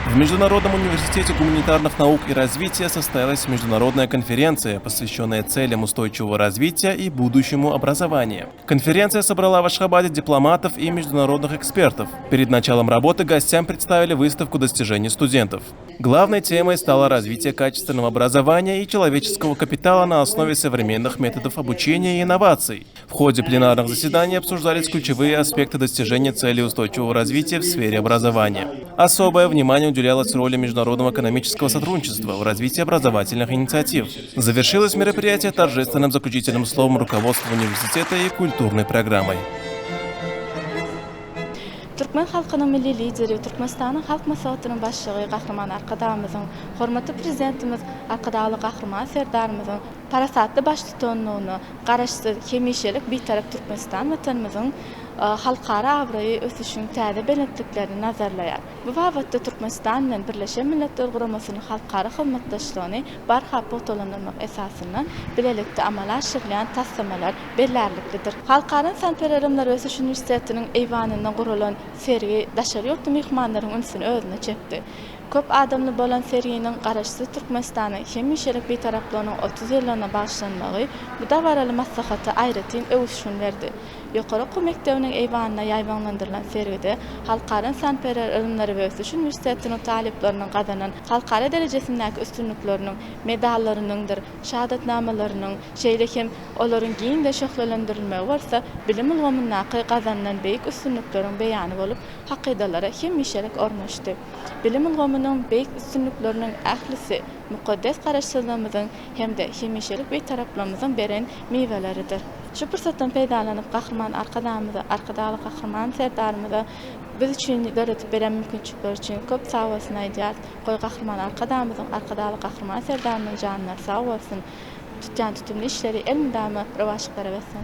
В Международном университете гуманитарных наук и развития состоялась международная конференция, посвященная целям устойчивого развития и будущему образования. Конференция собрала в Ашхабаде дипломатов и международных экспертов. Перед началом работы гостям представили выставку достижений студентов. Главной темой стало развитие качественного образования и человеческого капитала на основе современных методов обучения и инноваций. В ходе пленарных заседаний обсуждались ключевые аспекты достижения целей устойчивого развития в сфере образования. Особое внимание уделялось роли международного экономического сотрудничества в развитии образовательных инициатив. Завершилось мероприятие торжественным заключительным словом руководства университета и культурной программой. Türkmen halkının milli lideri, Türkmenistan'ın halk maslahatynyň başlygy Gahraman Arkadamyzyň, hormatly prezidentimiz Arkadaly Gahraman serdarymyzyň parasatly baş tutanlygyny, garaşsyz, hemişelik betaraf Türkmenistan watanymyzyň halkara awraýy ösüşiň täze belentliklerini nazarlaýar. Bu wagtda Türkmenistan bilen Birleşen Milletler Guramasynyň halkara hyzmatdaşlygyny barhap botalandyrmak esasyny bilelikde amala aşyrýan tassamalar bellerliklidir. Halkara Sanpererimler Ösüş Üniversitetiniň eýwanynda gurulan sergi daşary ýurtdy mehmanlaryň ünsüni özüne çekdi. Köp adamly bolan serginiň garaşsyz Türkmenistanyň hemişelik betaraplygynyň 30 ýylyna bagşlanmagy bu da baraly maslahaty aýratyn öwüşün berdi. Ýokary Oky Mektebiniň eýwanyna ýaýbanlandyrylan sergide halkara Sanpererimler Ösüş Üniversitetiniň talipleriniň gazanan halkara derejesindäki üstünlikleriniň medallarynyňdyr, şahadatnamalarynyň, şeýlekim olaryň giňde şöhretlendirilmegi bolsa, bilim ulgamyndaky gazanan beýik üstünlikleriň beýany bolup, hakydalara hemişelik ornaşdy. Bilim ulgamynyň beýik üstünlikleriniň ählisi mukaddes garaşsyzlygymyzyň hemde hemişelik beýtaraplygymyzyň beren meýweleridir. Şu pursatdan peýdalanyp Gahraman Arkadaly Gahraman serdarymyza biz üçin garatip beren mümkinçilikler üçin köp sag bolsun aýdýar. Goý Gahraman Arkadaly Gahraman serdarymyň janyna sag bolsun. Tutýan tutumly işleri elmydamy rowaşyklara bersin.